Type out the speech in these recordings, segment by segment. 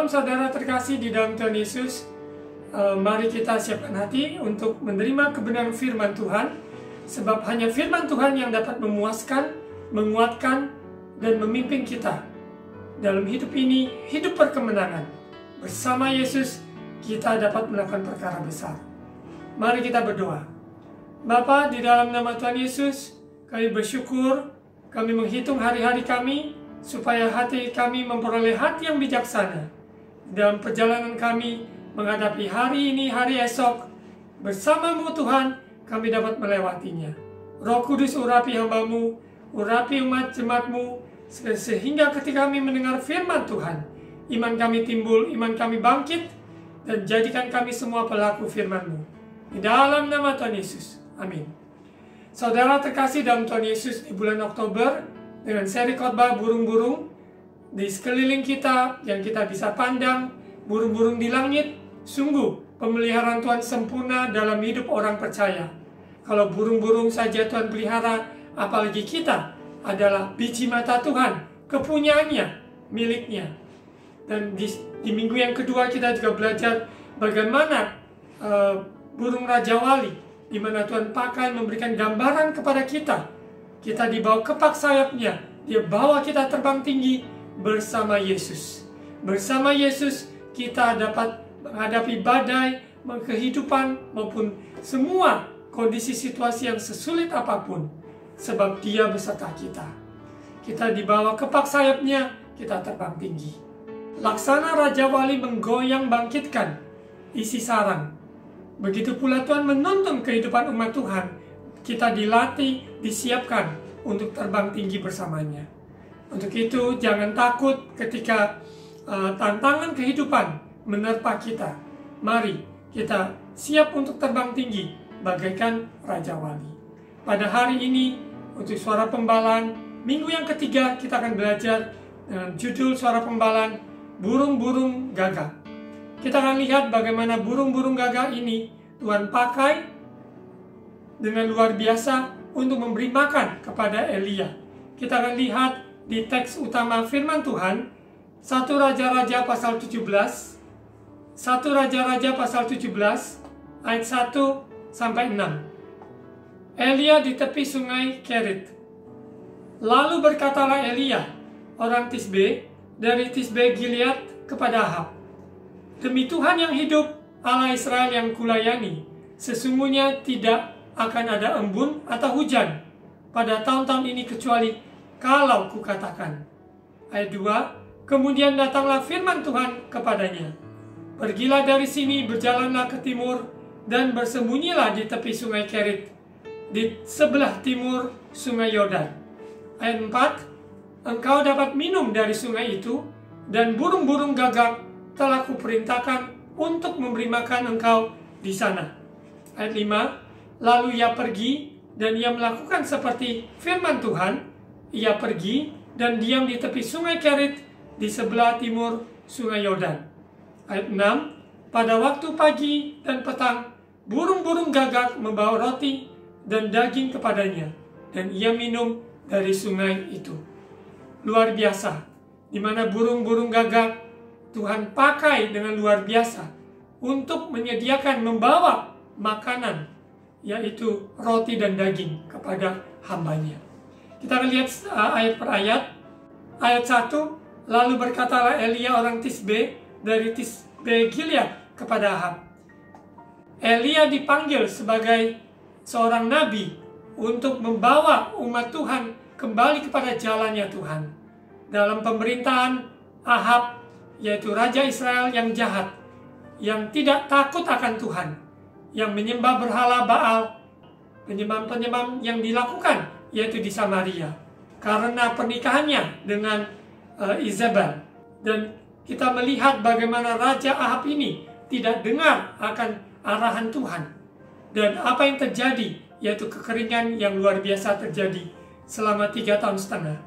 Shalom saudara terkasih di dalam Tuhan Yesus. Mari kita siapkan hati untuk menerima kebenaran firman Tuhan. Sebab hanya firman Tuhan yang dapat memuaskan, menguatkan, dan memimpin kita dalam hidup ini, hidup perkemenangan. Bersama Yesus kita dapat melakukan perkara besar. Mari kita berdoa. Bapa, di dalam nama Tuhan Yesus, kami bersyukur, kami menghitung hari-hari kami, supaya hati kami memperoleh hati yang bijaksana dalam perjalanan kami menghadapi hari ini, hari esok. Bersama-Mu Tuhan, kami dapat melewatinya. Roh Kudus, urapi hamba-Mu, urapi umat jemaat-Mu, sehingga ketika kami mendengar firman Tuhan, iman kami timbul, iman kami bangkit, dan jadikan kami semua pelaku firman-Mu. Di dalam nama Tuhan Yesus, amin. Saudara terkasih dalam Tuhan Yesus, di bulan Oktober, dengan seri khotbah burung-burung di sekeliling kita yang kita bisa pandang, burung-burung di langit, sungguh pemeliharaan Tuhan sempurna dalam hidup orang percaya. Kalau burung-burung saja Tuhan pelihara, apalagi kita adalah biji mata Tuhan, kepunyaannya, miliknya. Dan di minggu yang kedua kita juga belajar bagaimana burung Raja Wali, di mana Tuhan pakai memberikan gambaran kepada kita. Kita dibawa kepak sayapnya, Dia bawa kita terbang tinggi bersama Yesus. Bersama Yesus kita dapat menghadapi badai, kehidupan, maupun semua kondisi situasi yang sesulit apapun. Sebab Dia beserta kita. Kita dibawa kepak sayapnya, kita terbang tinggi. Laksana Raja Wali menggoyang bangkitkan isi sarang. Begitu pula Tuhan menuntun kehidupan umat Tuhan. Kita dilatih, disiapkan untuk terbang tinggi bersamanya. Untuk itu jangan takut ketika tantangan kehidupan menerpa kita. Mari kita siap untuk terbang tinggi bagaikan Raja Wali. Pada hari ini untuk suara pembalan, minggu yang ketiga kita akan belajar dengan judul suara pembalan burung-burung gagak. Kita akan lihat bagaimana burung-burung gagak ini Tuhan pakai dengan luar biasa untuk memberi makan kepada Elia. Kita akan lihat di teks utama firman Tuhan, 1 Raja-Raja pasal 17, 1 Raja-Raja pasal 17, ayat 1 sampai 6. Elia di tepi sungai Kerit. Lalu berkatalah Elia, orang Tisbe, dari Tisbe Gilead kepada Ahab, demi Tuhan yang hidup, Allah Israel yang kulayani, sesungguhnya tidak akan ada embun atau hujan pada tahun-tahun ini kecuali kalau kukatakan. Ayat 2, kemudian datanglah firman Tuhan kepadanya. Pergilah dari sini, berjalanlah ke timur, dan bersembunyilah di tepi sungai Kerit, di sebelah timur sungai Yordan. Ayat 4, engkau dapat minum dari sungai itu, dan burung-burung gagak telah kuperintahkan untuk memberi makan engkau di sana. Ayat 5, lalu ia pergi dan ia melakukan seperti firman Tuhan. Ia pergi dan diam di tepi sungai Kerit di sebelah timur sungai Yordan. Ayat 6, pada waktu pagi dan petang, burung-burung gagak membawa roti dan daging kepadanya, dan ia minum dari sungai itu. Luar biasa, di mana burung-burung gagak Tuhan pakai dengan luar biasa untuk menyediakan, membawa makanan, yaitu roti dan daging kepada hambanya. Kita akan lihat ayat per ayat. Ayat 1, lalu berkatalah Elia orang Tisbe dari Tisbe Gilead kepada Ahab. Elia dipanggil sebagai seorang nabi untuk membawa umat Tuhan kembali kepada jalannya Tuhan. Dalam pemerintahan Ahab, yaitu Raja Israel yang jahat, yang tidak takut akan Tuhan, yang menyembah berhala Baal, penyembahan-penyembahan yang dilakukan yaitu di Samaria karena pernikahannya dengan Izebel. Dan kita melihat bagaimana Raja Ahab ini tidak dengar akan arahan Tuhan, dan apa yang terjadi yaitu kekeringan yang luar biasa terjadi selama 3,5 tahun.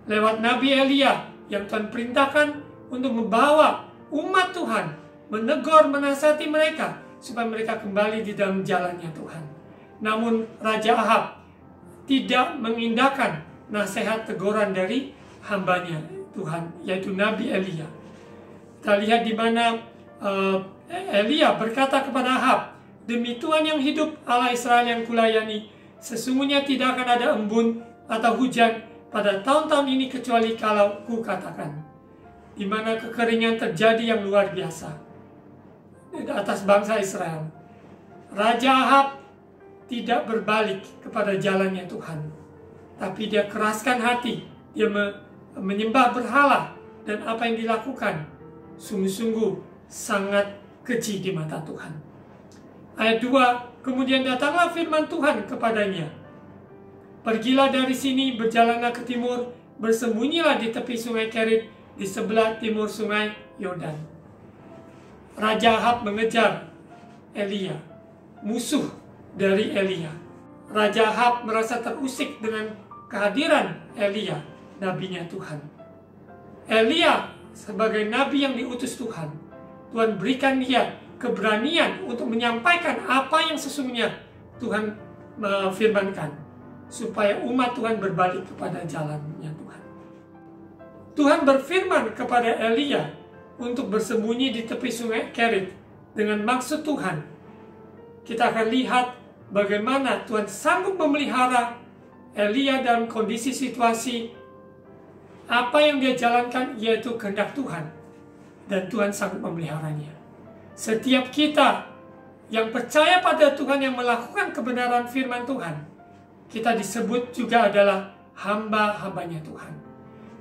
Lewat Nabi Elia yang Tuhan perintahkan untuk membawa umat Tuhan, menegur, menasihati mereka supaya mereka kembali di dalam jalannya Tuhan. Namun Raja Ahab tidak mengindahkan nasihat teguran dari hambanya Tuhan, yaitu Nabi Elia. Kita lihat di mana Elia berkata kepada Ahab, "Demi Tuhan yang hidup, Allah Israel yang kulayani, sesungguhnya tidak akan ada embun atau hujan pada tahun-tahun ini kecuali kalau ku katakan." Di mana kekeringan terjadi yang luar biasa di atas bangsa Israel. Raja Ahab tidak berbalik kepada jalannya Tuhan, tapi dia keraskan hati, dia menyembah berhala, dan apa yang dilakukan sungguh-sungguh sangat keji di mata Tuhan. Ayat 2, kemudian datanglah firman Tuhan kepadanya, "Pergilah dari sini, berjalanlah ke timur, bersembunyilah di tepi sungai Kerit, di sebelah timur sungai Yordan." Raja Ahab mengejar Elia, musuh dari Elia. Raja Ahab merasa terusik dengan kehadiran Elia, nabinya Tuhan. Elia sebagai nabi yang diutus Tuhan, Tuhan berikan dia keberanian untuk menyampaikan apa yang sesungguhnya Tuhan firmankan, supaya umat Tuhan berbalik kepada jalannya Tuhan. Tuhan berfirman kepada Elia untuk bersembunyi di tepi sungai Kerit dengan maksud Tuhan. Kita akan lihat bagaimana Tuhan sanggup memelihara Elia dalam kondisi situasi apa yang dia jalankan, yaitu kehendak Tuhan, dan Tuhan sanggup memeliharanya. Setiap kita yang percaya pada Tuhan, yang melakukan kebenaran firman Tuhan, kita disebut juga adalah hamba-hambanya Tuhan.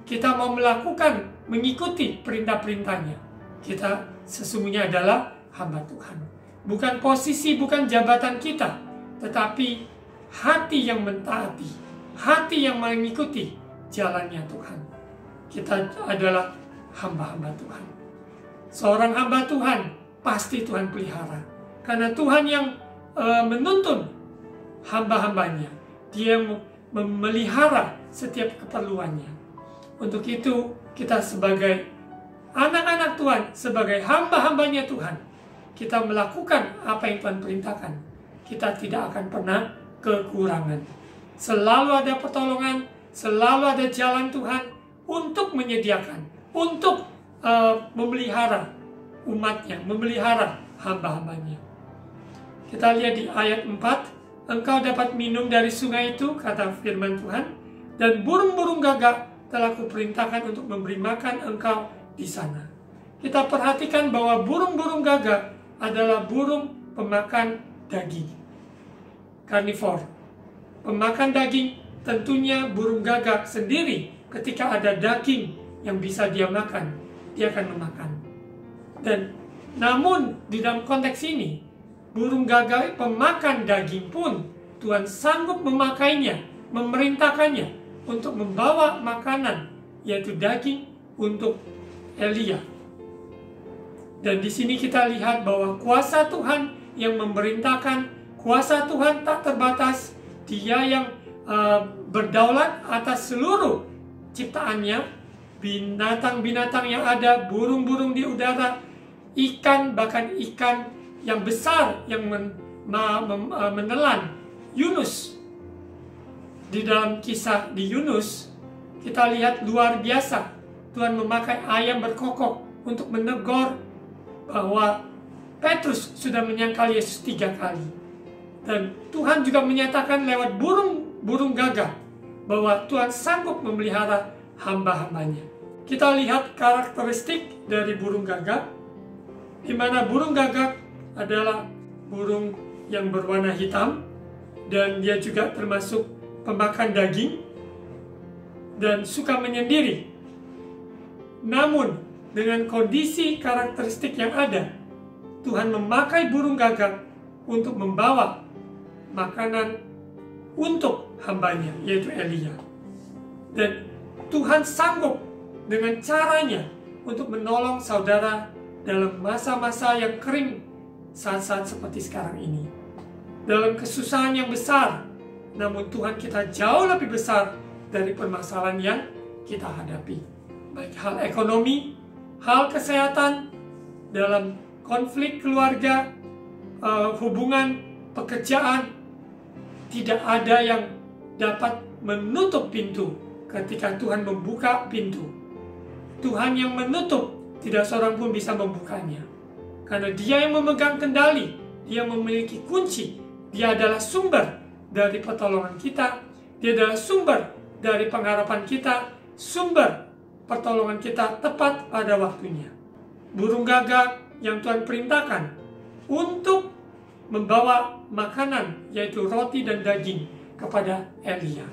Kita mau melakukan, mengikuti perintah-perintahnya, kita sesungguhnya adalah hamba Tuhan. Bukan posisi, bukan jabatan kita, tetapi hati yang mentaati, hati yang mengikuti jalannya Tuhan. Kita adalah hamba-hamba Tuhan. Seorang hamba Tuhan pasti Tuhan pelihara, karena Tuhan yang menuntun hamba-hambanya. Dia memelihara setiap keperluannya. Untuk itu kita sebagai anak-anak Tuhan, sebagai hamba-hambanya Tuhan, kita melakukan apa yang Tuhan perintahkan. Kita tidak akan pernah kekurangan. Selalu ada pertolongan, selalu ada jalan Tuhan untuk menyediakan, untuk memelihara umatnya, memelihara hamba-hambanya. Kita lihat di ayat 4, "Engkau dapat minum dari sungai itu," kata firman Tuhan, "dan burung-burung gagak telah kuperintahkan untuk memberi makan engkau di sana." Kita perhatikan bahwa burung-burung gagak adalah burung pemakan daging, karnivor. Pemakan daging, tentunya burung gagak sendiri ketika ada daging yang bisa dia makan, dia akan memakan. Dan namun di dalam konteks ini, burung gagak pemakan daging pun Tuhan sanggup memakainya, memerintahkannya untuk membawa makanan, yaitu daging, untuk Elia. Dan di sini kita lihat bahwa kuasa Tuhan yang memerintahkan, kuasa Tuhan tak terbatas. Dia yang berdaulat atas seluruh ciptaannya, binatang-binatang yang ada, burung-burung di udara, ikan, bahkan ikan yang besar yang menelan Yunus. Di dalam kisah di Yunus, kita lihat luar biasa. Tuhan memakai ayam berkokok untuk menegur bahwa Petrus sudah menyangkal Yesus 3 kali. Dan Tuhan juga menyatakan lewat burung gagak bahwa Tuhan sanggup memelihara hamba-hambanya. Kita lihat karakteristik dari burung gagak, di mana burung gagak adalah burung yang berwarna hitam, dan dia juga termasuk pemakan daging dan suka menyendiri. Namun dengan kondisi karakteristik yang ada, Tuhan memakai burung gagak untuk membawa makanan untuk hambanya, yaitu Elia. Dan Tuhan sanggup dengan caranya untuk menolong saudara dalam masa-masa yang kering, saat-saat seperti sekarang ini. Dalam kesusahan yang besar, namun Tuhan kita jauh lebih besar dari permasalahan yang kita hadapi. Baik hal ekonomi, hal kesehatan, dalam konflik keluarga, hubungan, pekerjaan, tidak ada yang dapat menutup pintu ketika Tuhan membuka pintu. Tuhan yang menutup tidak seorang pun bisa membukanya. Karena Dia yang memegang kendali, Dia memiliki kunci, Dia adalah sumber dari pertolongan kita, Dia adalah sumber dari pengharapan kita, sumber pertolongan kita tepat pada waktunya. Burung gagak yang Tuhan perintahkan untuk membawa makanan, yaitu roti dan daging, kepada Elia.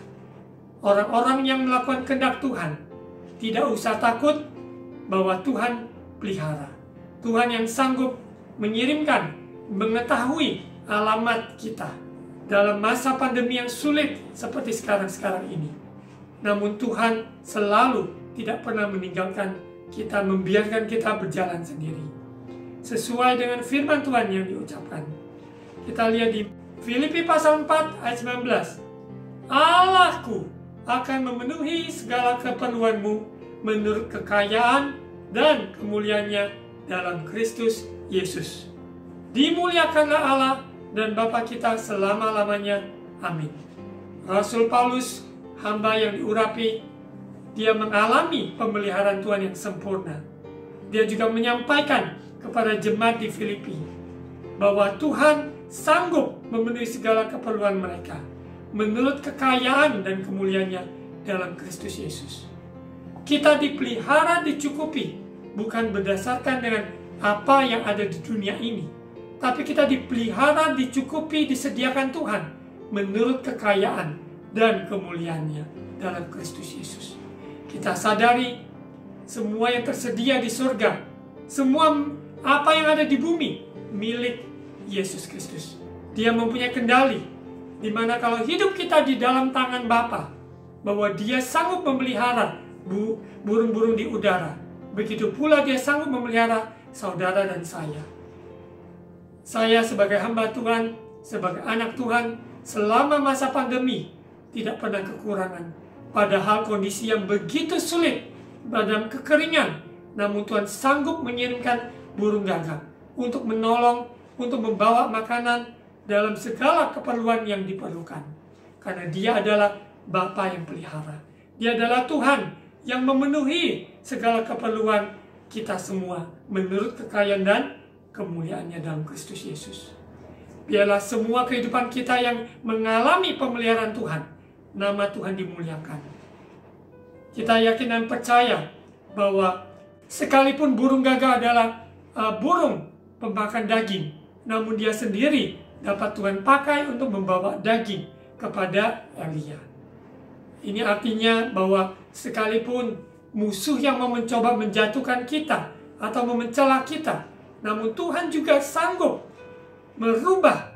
Orang-orang yang melakukan kehendak Tuhan tidak usah takut bahwa Tuhan pelihara. Tuhan yang sanggup mengirimkan, mengetahui alamat kita dalam masa pandemi yang sulit seperti sekarang ini. Namun Tuhan selalu tidak pernah meninggalkan kita, membiarkan kita berjalan sendiri. Sesuai dengan firman Tuhan yang diucapkan. Kita lihat di Filipi pasal 4 ayat 19. Allahku akan memenuhi segala keperluanmu menurut kekayaan dan kemuliaannya dalam Kristus Yesus. Dimuliakanlah Allah dan Bapa kita selama-lamanya. Amin. Rasul Paulus, hamba yang diurapi, dia mengalami pemeliharaan Tuhan yang sempurna. Dia juga menyampaikan kepada jemaat di Filipi bahwa Tuhan sanggup memenuhi segala keperluan mereka menurut kekayaan dan kemuliaannya dalam Kristus Yesus. Kita dipelihara, dicukupi bukan berdasarkan dengan apa yang ada di dunia ini, tapi kita dipelihara, dicukupi, disediakan Tuhan menurut kekayaan dan kemuliaannya dalam Kristus Yesus. Kita sadari semua yang tersedia di surga, semua apa yang ada di bumi milik Yesus Kristus. Dia mempunyai kendali, di mana kalau hidup kita di dalam tangan Bapa, bahwa Dia sanggup memelihara burung-burung di udara. Begitu pula Dia sanggup memelihara saudara dan saya. Saya sebagai hamba Tuhan, sebagai anak Tuhan, selama masa pandemi tidak pernah kekurangan. Padahal kondisi yang begitu sulit, dalam kekeringan, namun Tuhan sanggup mengirimkan burung gagak untuk menolong, untuk membawa makanan dalam segala keperluan yang diperlukan. Karena Dia adalah Bapa yang pelihara. Dia adalah Tuhan yang memenuhi segala keperluan kita semua menurut kekayaan dan kemuliaannya dalam Kristus Yesus. Biarlah semua kehidupan kita yang mengalami pemeliharaan Tuhan, nama Tuhan dimuliakan. Kita yakin dan percaya bahwa sekalipun burung gagak adalah burung pemakan daging, namun dia sendiri dapat Tuhan pakai untuk membawa daging kepada Elia. Ini artinya bahwa sekalipun musuh yang mau mencoba menjatuhkan kita atau memencela kita, namun Tuhan juga sanggup merubah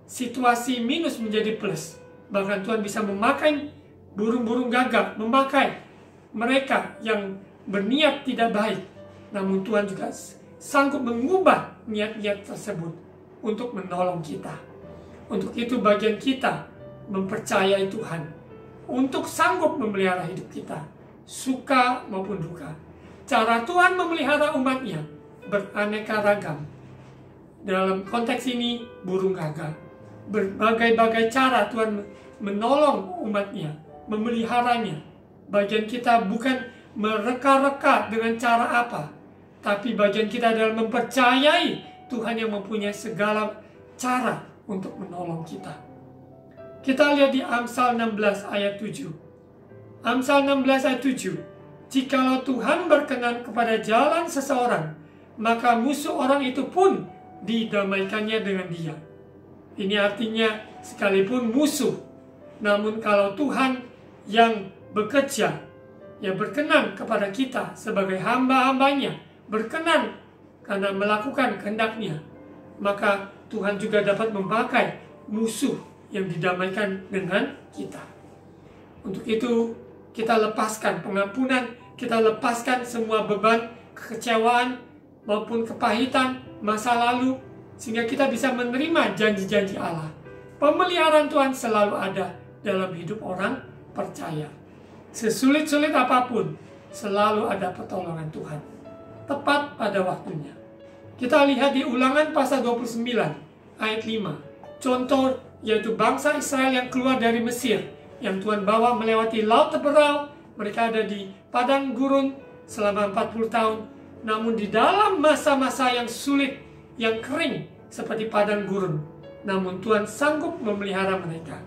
situasi minus menjadi plus. Bahkan Tuhan bisa memakai burung-burung gagak, memakai mereka yang berniat tidak baik. Namun Tuhan juga sanggup mengubah niat-niat tersebut untuk menolong kita. Untuk itu bagian kita mempercayai Tuhan, untuk sanggup memelihara hidup kita, suka maupun duka. Cara Tuhan memelihara umatnya beraneka ragam. Dalam konteks ini burung gagak. Berbagai-bagai cara Tuhan menolong umatnya, memeliharanya. Bagian kita bukan mereka-reka dengan cara apa, tapi bagian kita adalah mempercayai Tuhan yang mempunyai segala cara untuk menolong kita. Kita lihat di Amsal 16 ayat 7. Amsal 16 ayat 7. Jikalau Tuhan berkenan kepada jalan seseorang, maka musuh orang itu pun didamaikannya dengan Dia. Ini artinya sekalipun musuh, namun kalau Tuhan yang bekerja, yang berkenan kepada kita sebagai hamba-hambanya, berkenan karena melakukan kehendak-Nya, maka Tuhan juga dapat memakai musuh yang didamaikan dengan kita. Untuk itu kita lepaskan pengampunan, kita lepaskan semua beban, kekecewaan maupun kepahitan masa lalu, sehingga kita bisa menerima janji-janji Allah. Pemeliharaan Tuhan selalu ada dalam hidup orang percaya. Sesulit-sulit apapun, selalu ada pertolongan Tuhan. Tepat pada waktunya. Kita lihat di Ulangan pasal 29 ayat 5. Contoh yaitu bangsa Israel yang keluar dari Mesir, yang Tuhan bawa melewati Laut Teberau. Mereka ada di padang gurun selama 40 tahun. namun di dalam masa-masa yang sulit, yang kering seperti padang gurun, namun Tuhan sanggup memelihara mereka.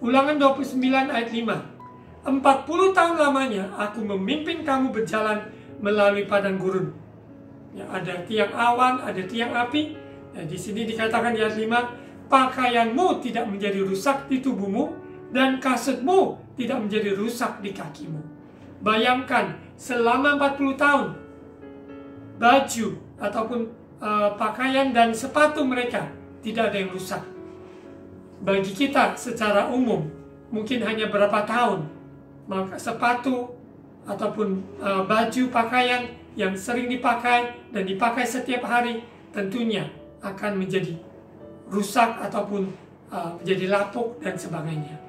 Ulangan 29 ayat 5. 40 tahun lamanya aku memimpin kamu berjalan melalui padang gurun. Ya, ada tiang awan, ada tiang api. Nah, di sini dikatakan di ayat 5, pakaianmu tidak menjadi rusak di tubuhmu, dan kasutmu tidak menjadi rusak di kakimu. Bayangkan, selama 40 tahun, baju ataupun pakaian dan sepatu mereka tidak ada yang rusak. Bagi kita secara umum, mungkin hanya berapa tahun, maka sepatu ataupun baju pakaian yang sering dipakai dan dipakai setiap hari tentunya akan menjadi rusak ataupun menjadi lapuk dan sebagainya.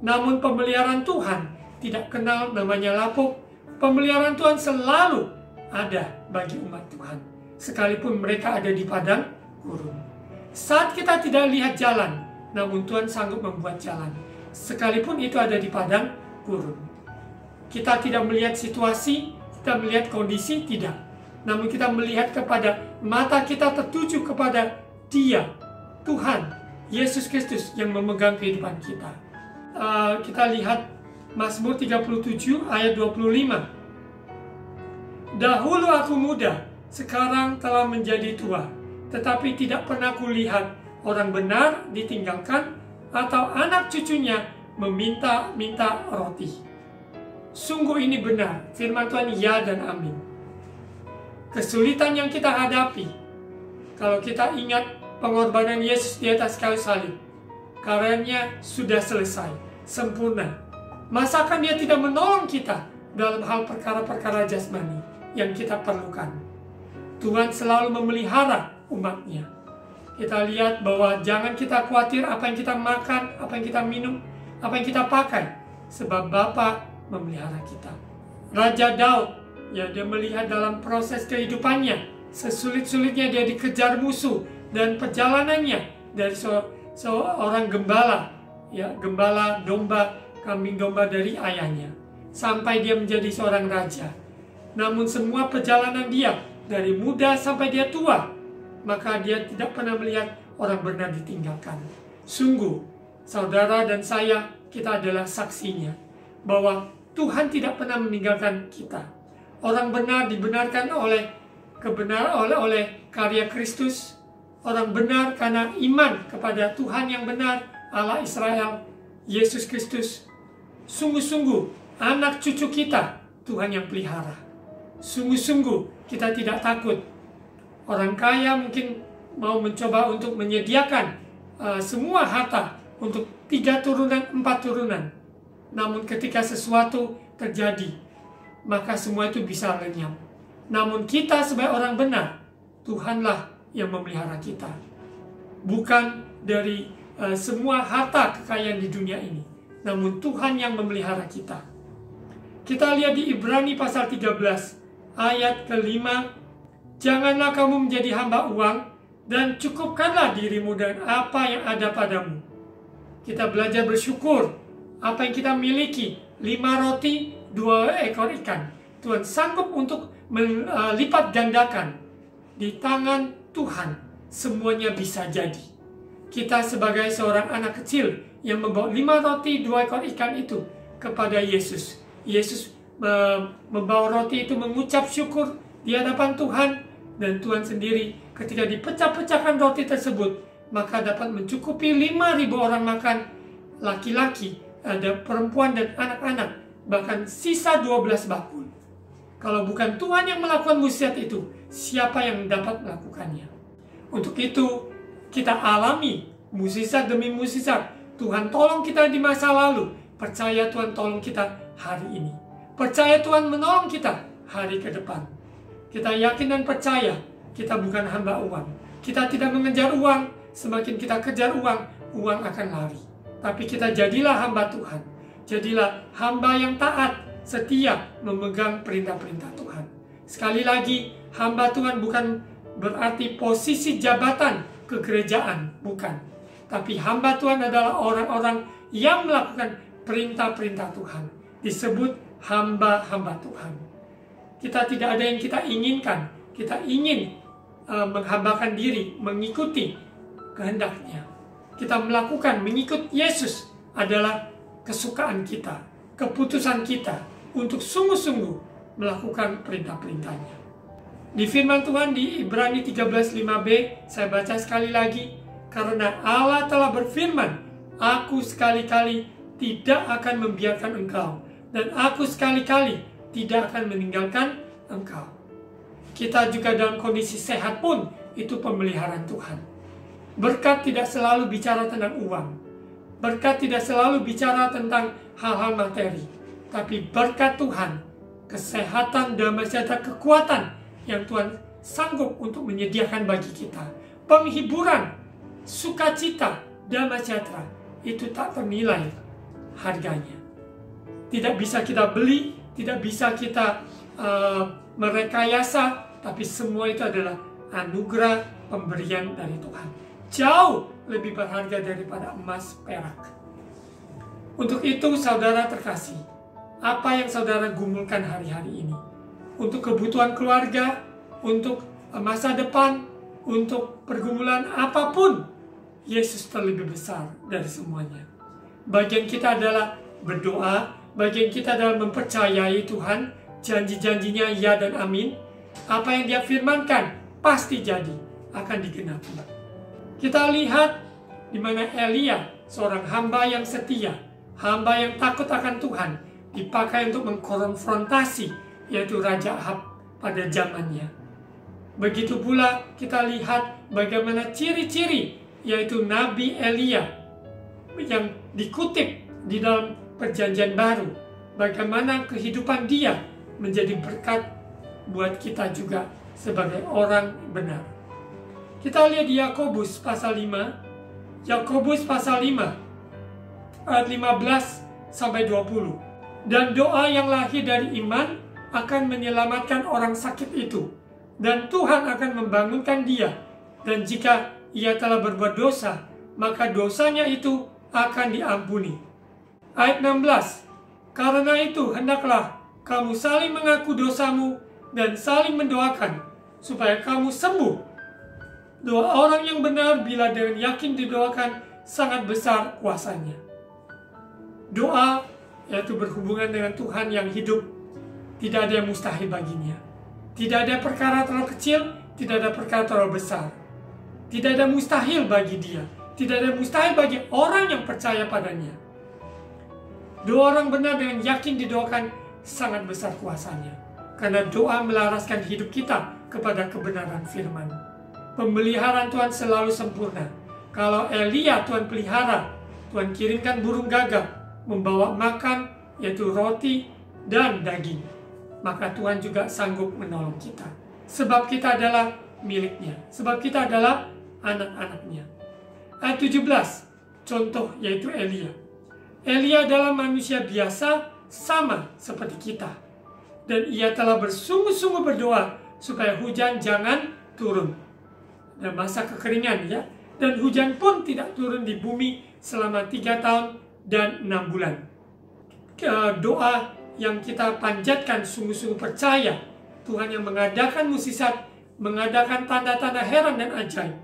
Namun pemeliharaan Tuhan tidak kenal namanya lapuk. Pemeliharaan Tuhan selalu ada bagi umat Tuhan, sekalipun mereka ada di padang gurun. Saat kita tidak lihat jalan, namun Tuhan sanggup membuat jalan, sekalipun itu ada di padang gurun. Kita tidak melihat situasi, kita melihat kondisi, tidak. Namun kita melihat kepada mata kita tertuju kepada Dia, Tuhan, Yesus Kristus yang memegang kehidupan kita. Kita lihat Mazmur 37 ayat 25. Dahulu aku muda, sekarang telah menjadi tua, tetapi tidak pernah kulihat orang benar ditinggalkan atau anak cucunya meminta-minta roti. Sungguh ini benar, firman Tuhan ya dan amin. Kesulitan yang kita hadapi, kalau kita ingat pengorbanan Yesus di atas kayu salib, karyanya sudah selesai, sempurna. Masakan Dia tidak menolong kita dalam hal perkara-perkara jasmani yang kita perlukan? Tuhan selalu memelihara umat-Nya. Kita lihat bahwa jangan kita khawatir apa yang kita makan, apa yang kita minum, apa yang kita pakai, sebab Bapa memelihara kita. Raja Daud, ya, dia melihat dalam proses kehidupannya, sesulit-sulitnya dia dikejar musuh, dan perjalanannya dari seorang gembala, ya, gembala domba, kambing domba dari ayahnya, sampai dia menjadi seorang raja. Namun semua perjalanan dia, dari muda sampai dia tua, maka dia tidak pernah melihat orang benar ditinggalkan. Sungguh, saudara dan saya, kita adalah saksinya, bahwa Tuhan tidak pernah meninggalkan kita. Orang benar dibenarkan oleh karya Kristus. Orang benar karena iman kepada Tuhan yang benar, Allah Israel, Yesus Kristus. Sungguh-sungguh anak cucu kita Tuhan yang pelihara. Sungguh-sungguh kita tidak takut. Orang kaya mungkin mau mencoba untuk menyediakan semua harta untuk 3 turunan, 4 turunan. Namun ketika sesuatu terjadi, maka semua itu bisa lenyap. Namun kita sebagai orang benar, Tuhanlah yang memelihara kita. Bukan dari semua harta kekayaan di dunia ini, namun Tuhan yang memelihara kita. Kita lihat di Ibrani pasal 13 ayat ke-5. Janganlah kamu menjadi hamba uang, dan cukupkanlah dirimu dengan apa yang ada padamu. Kita belajar bersyukur. Apa yang kita miliki, 5 roti, 2 ekor ikan. Tuhan sanggup untuk melipat gandakan. Di tangan Tuhan, semuanya bisa jadi. Kita sebagai seorang anak kecil yang membawa 5 roti, 2 ekor ikan itu kepada Yesus. Yesus membawa roti itu mengucap syukur di hadapan Tuhan. Dan Tuhan sendiri ketika dipecah-pecahkan roti tersebut, maka dapat mencukupi 5.000 orang makan, laki-laki, ada perempuan dan anak-anak, bahkan sisa 12 bakul. Kalau bukan Tuhan yang melakukan mukjizat itu, siapa yang dapat melakukannya? Untuk itu, kita alami mukjizat demi mukjizat. Tuhan tolong kita di masa lalu. Percaya Tuhan tolong kita hari ini. Percaya Tuhan menolong kita hari ke depan. Kita yakin dan percaya, kita bukan hamba uang. Kita tidak mengejar uang. Semakin kita kejar uang, uang akan lari. Tapi kita jadilah hamba Tuhan. Jadilah hamba yang taat, setia, memegang perintah-perintah Tuhan. Sekali lagi, hamba Tuhan bukan berarti posisi jabatan kegerejaan, bukan. Tapi hamba Tuhan adalah orang-orang yang melakukan perintah-perintah Tuhan. Disebut hamba-hamba Tuhan. Kita tidak ada yang kita inginkan. Kita ingin menghambakan diri, mengikuti kehendaknya. Kita melakukan, mengikut Yesus adalah kesukaan kita, keputusan kita untuk sungguh-sungguh melakukan perintah-perintahnya. Di firman Tuhan di Ibrani 13:5b, saya baca sekali lagi, karena Allah telah berfirman, aku sekali-kali tidak akan membiarkan engkau, dan aku sekali-kali tidak akan meninggalkan engkau. Kita juga dalam kondisi sehat pun, itu pemeliharaan Tuhan. Berkat tidak selalu bicara tentang uang. Berkat tidak selalu bicara tentang hal-hal materi. Tapi berkat Tuhan, kesehatan, damai sejahtera, kekuatan yang Tuhan sanggup untuk menyediakan bagi kita. Penghiburan, sukacita, damai sejahtera, itu tak ternilai harganya. Tidak bisa kita beli, tidak bisa kita merekayasa, tapi semua itu adalah anugerah pemberian dari Tuhan. Jauh lebih berharga daripada emas perak. Untuk itu saudara terkasih, apa yang saudara gumulkan hari-hari ini? Untuk kebutuhan keluarga, untuk masa depan, untuk pergumulan apapun, Yesus terlebih besar dari semuanya. Bagian kita adalah berdoa, bagian kita adalah mempercayai Tuhan, janji-janjinya ya dan amin. Apa yang dia firmankan pasti jadi, akan digenapi. Kita lihat di mana Elia, seorang hamba yang setia, hamba yang takut akan Tuhan, dipakai untuk mengkonfrontasi, yaitu Raja Ahab pada zamannya. Begitu pula kita lihat bagaimana ciri-ciri, yaitu Nabi Elia yang dikutip di dalam Perjanjian Baru. Bagaimana kehidupan dia menjadi berkat buat kita juga sebagai orang benar. Kita lihat di Yakobus pasal 5. Yakobus pasal 5 ayat 15 sampai 20. Dan doa yang lahir dari iman akan menyelamatkan orang sakit itu, dan Tuhan akan membangunkan dia. Dan jika ia telah berbuat dosa, maka dosanya itu akan diampuni. Ayat 16. Karena itu hendaklah kamu saling mengaku dosamu dan saling mendoakan supaya kamu sembuh. Doa orang yang benar bila dengan yakin didoakan sangat besar kuasanya. Doa yaitu berhubungan dengan Tuhan yang hidup. Tidak ada yang mustahil baginya. Tidak ada perkara terlalu kecil, tidak ada perkara terlalu besar. Tidak ada mustahil bagi dia. Tidak ada mustahil bagi orang yang percaya padanya. Doa orang benar dengan yakin didoakan sangat besar kuasanya. Karena doa melaraskan hidup kita kepada kebenaran firman. Pemeliharaan Tuhan selalu sempurna. Kalau Elia Tuhan pelihara, Tuhan kirimkan burung gagak membawa makan, yaitu roti dan daging. Maka Tuhan juga sanggup menolong kita. Sebab kita adalah miliknya. Sebab kita adalah anak-anaknya. Ayat 17, contoh yaitu Elia. Elia adalah manusia biasa sama seperti kita. Dan ia telah bersungguh-sungguh berdoa supaya hujan jangan turun. Dan masa kekeringan ya. Dan hujan pun tidak turun di bumi selama 3 tahun dan 6 bulan. Doa yang kita panjatkan sungguh-sungguh percaya Tuhan yang mengadakan mukjizat, mengadakan tanda-tanda heran dan ajaib.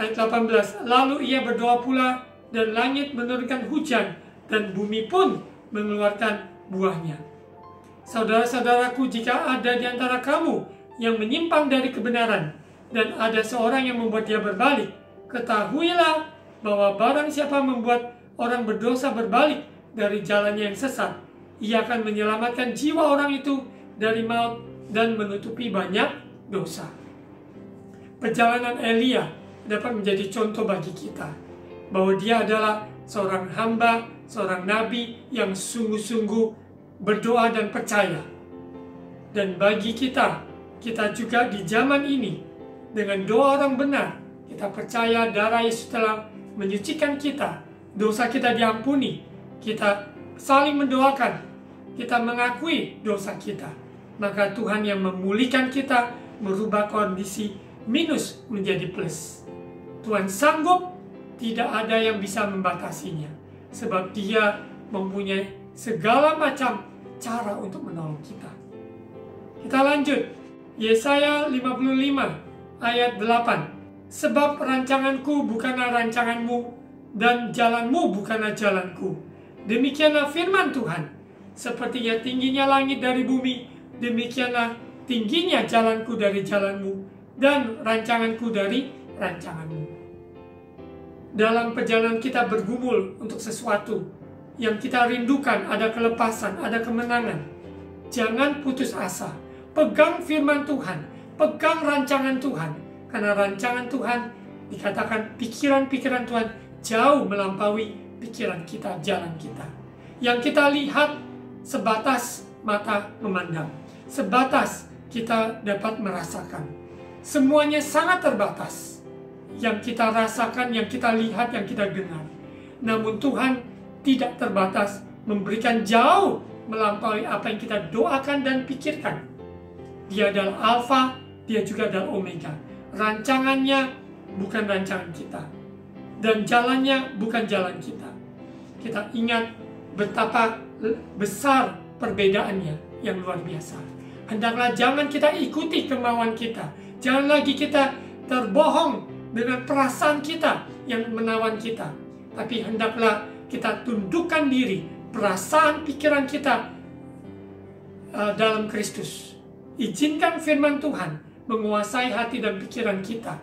Ayat 18, lalu ia berdoa pula dan langit menurunkan hujan dan bumi pun mengeluarkan buahnya. Saudara-saudaraku, jika ada di antara kamu yang menyimpang dari kebenaran dan ada seorang yang membuat dia berbalik, ketahuilah bahwa barang siapa membuat orang berdosa berbalik dari jalannya yang sesat, ia akan menyelamatkan jiwa orang itu dari maut dan menutupi banyak dosa. Perjalanan Elia dapat menjadi contoh bagi kita bahwa dia adalah seorang hamba, seorang nabi yang sungguh-sungguh berdoa dan percaya. Dan bagi kita juga di zaman ini, dengan doa orang benar, kita percaya darah Yesus telah menyucikan kita, dosa kita diampuni, kita saling mendoakan, kita mengakui dosa kita. Maka Tuhan yang memulihkan kita, merubah kondisi minus menjadi plus. Tuhan sanggup, tidak ada yang bisa membatasinya. Sebab dia mempunyai segala macam cara untuk menolong kita. Kita lanjut. Yesaya 55 ayat 8. Sebab rancanganku bukanlah rancanganmu, dan jalanmu bukanlah jalanku. Demikianlah firman Tuhan. Sepertinya tingginya langit dari bumi, demikianlah tingginya jalanku dari jalanmu, dan rancanganku dari rancanganmu. Dalam perjalanan kita bergumul untuk sesuatu yang kita rindukan, ada kelepasan, ada kemenangan. Jangan putus asa. Pegang firman Tuhan, pegang rancangan Tuhan. Karena rancangan Tuhan, dikatakan pikiran-pikiran Tuhan jauh melampaui pikiran kita, jalan kita. Yang kita lihat sebatas mata memandang, sebatas kita dapat merasakan. Semuanya sangat terbatas. Yang kita rasakan, yang kita lihat, yang kita dengar. Namun Tuhan tidak terbatas, memberikan jauh melampaui apa yang kita doakan dan pikirkan. Dia adalah Alfa, dia juga adalah Omega. Rancangannya bukan rancangan kita, dan jalannya bukan jalan kita. Kita ingat betapa besar perbedaannya yang luar biasa. Hendaklah jangan kita ikuti kemauan kita. Jangan lagi kita terbohong dengan perasaan kita yang menawan kita. Tapi hendaklah kita tundukkan diri, perasaan pikiran kita dalam Kristus. Izinkan firman Tuhan menguasai hati dan pikiran kita.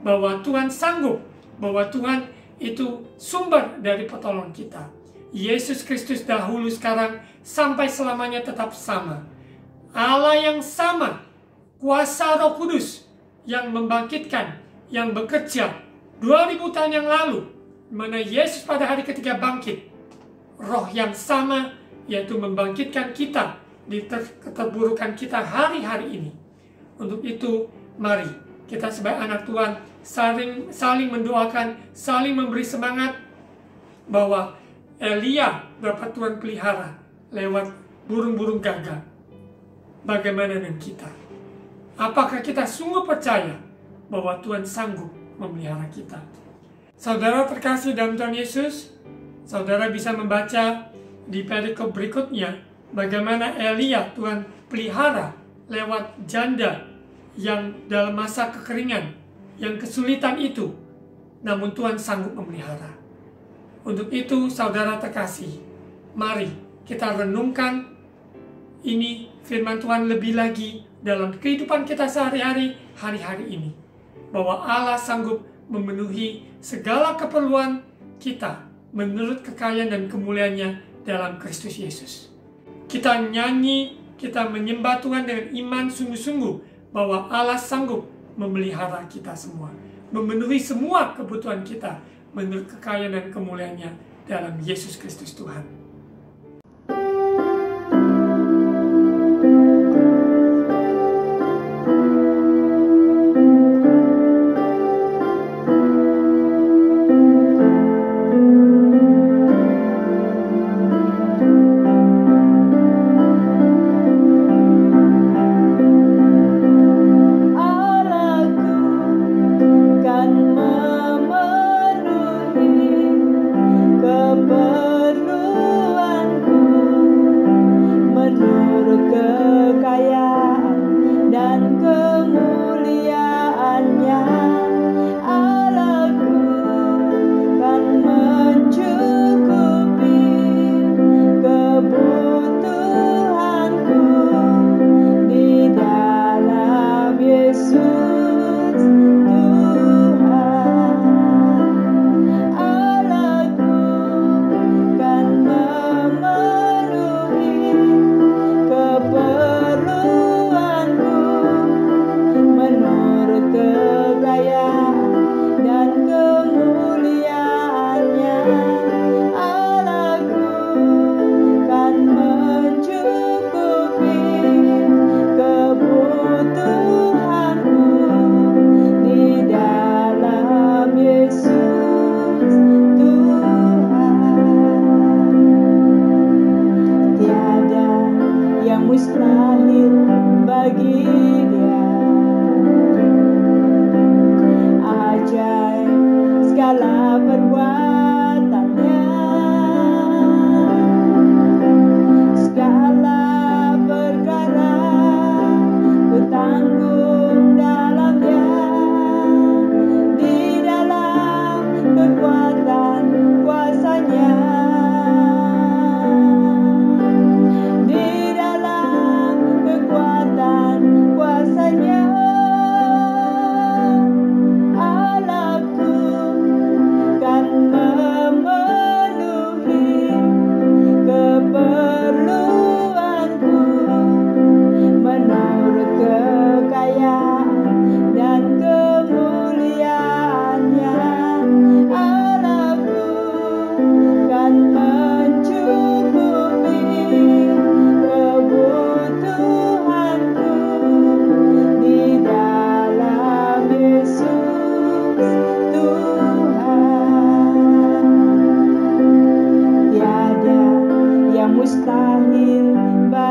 Bahwa Tuhan sanggup, bahwa Tuhan itu sumber dari pertolongan kita. Yesus Kristus dahulu, sekarang, sampai selamanya tetap sama. Allah yang sama, kuasa Roh Kudus yang membangkitkan, yang bekerja 2000 tahun yang lalu, mana Yesus pada hari ketiga bangkit. Roh yang sama, yaitu membangkitkan kita di keterburukan kita hari-hari ini. Untuk itu, mari kita sebagai anak Tuhan saling mendoakan, saling memberi semangat bahwa Elia dapat Tuhan pelihara lewat burung-burung gagak. Bagaimana dengan kita? Apakah kita sungguh percaya bahwa Tuhan sanggup memelihara kita? Saudara terkasih dalam Tuhan Yesus, saudara bisa membaca di perikop berikutnya bagaimana Elia Tuhan pelihara lewat janda yang dalam masa kekeringan, yang kesulitan itu, namun Tuhan sanggup memelihara. Untuk itu, saudara terkasih, mari kita renungkan ini firman Tuhan lebih lagi dalam kehidupan kita sehari-hari, hari-hari ini. Bahwa Allah sanggup memenuhi segala keperluan kita menurut kekayaan dan kemuliaannya dalam Kristus Yesus. Kita nyanyi, kita menyembah Tuhan dengan iman sungguh-sungguh bahwa Allah sanggup memelihara kita semua, memenuhi semua kebutuhan kita menurut kekayaan dan kemuliaannya dalam Yesus Kristus Tuhan.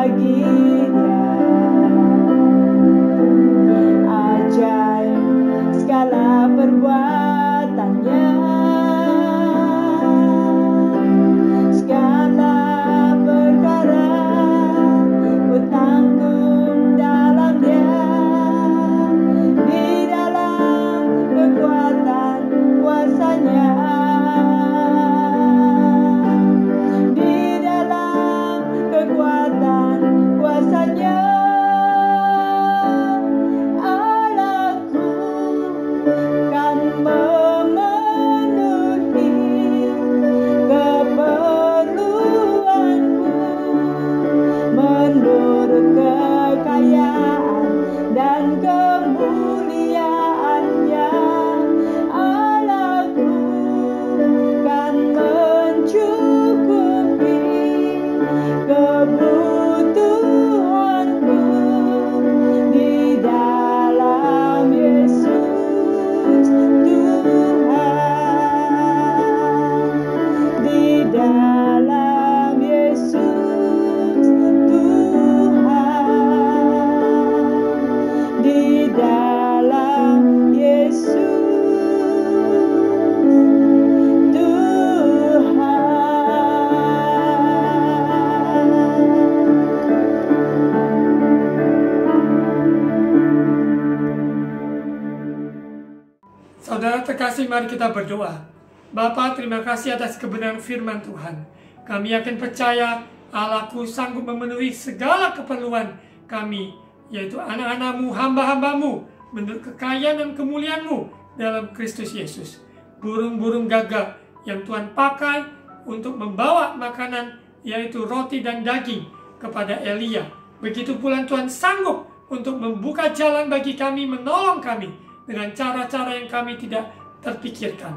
bagi Dia. Ajaib segala perbuatannya, segala perkara ku tanggung dalam Dia, di dalam kekuatan kuasa-Nya, di dalam kekuatan kuasa-Nya. Allahku kan memenuhi keperluanku menurut kekayaan dan kemuliaan-Nya. Allahku kan mencukupi kebutuhanku di dalam Yesus Tuhan, di dalam Yesus Tuhan, di dalam Yesus Saudara terkasih, mari kita berdoa. Bapa, terima kasih atas kebenaran firman Tuhan. Kami yakin percaya Allahku sanggup memenuhi segala keperluan kami, yaitu anak-anak-Mu, hamba-hamba-Mu, menurut kekayaan dan kemuliaan-Mu dalam Kristus Yesus. Burung-burung gagak yang Tuhan pakai untuk membawa makanan, yaitu roti dan daging, kepada Elia. Begitu pula Tuhan sanggup untuk membuka jalan bagi kami, menolong kami dengan cara-cara yang kami tidak terpikirkan.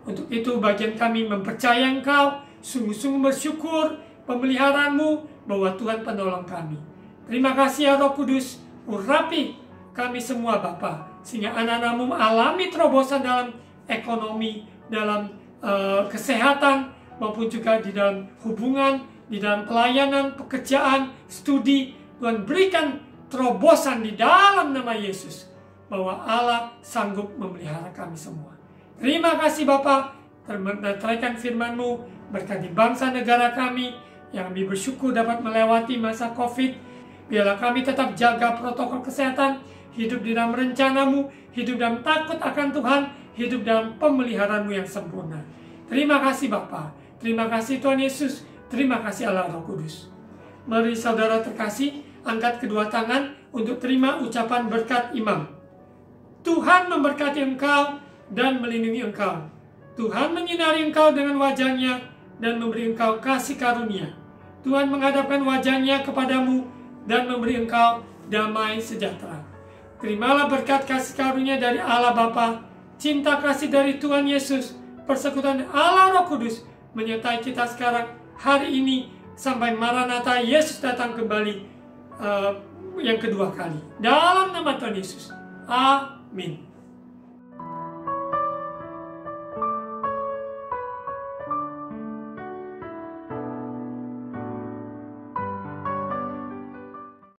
Untuk itu bagian kami mempercayai Engkau, sungguh-sungguh bersyukur pemeliharaan-Mu bahwa Tuhan penolong kami. Terima kasih ya Roh Kudus, urapi kami semua Bapa, sehingga anak-anak-Mu alami terobosan dalam ekonomi, dalam kesehatan, maupun juga di dalam hubungan, di dalam pelayanan, pekerjaan, studi. Tuhan berikan terobosan di dalam nama Yesus, bahwa Allah sanggup memelihara kami semua. Terima kasih Bapa, termeteraikan firman-Mu, berkati bangsa negara kami, yang kami bersyukur dapat melewati masa COVID. Biarlah kami tetap jaga protokol kesehatan, hidup di dalam rencana-Mu, hidup dalam takut akan Tuhan, hidup dalam pemeliharaan-Mu yang sempurna. Terima kasih Bapa, terima kasih Tuhan Yesus, terima kasih Allah Roh Kudus. Mari saudara terkasih, angkat kedua tangan untuk terima ucapan berkat imam. Tuhan memberkati engkau dan melindungi engkau. Tuhan menyinari engkau dengan wajah-Nya dan memberi engkau kasih karunia. Tuhan menghadapkan wajah-Nya kepadamu dan memberi engkau damai sejahtera. Terimalah berkat kasih karunia dari Allah Bapa, cinta kasih dari Tuhan Yesus, persekutuan Allah Roh Kudus menyertai kita sekarang, hari ini, sampai Maranatha Yesus datang kembali yang kedua kali. Dalam nama Tuhan Yesus. Amin.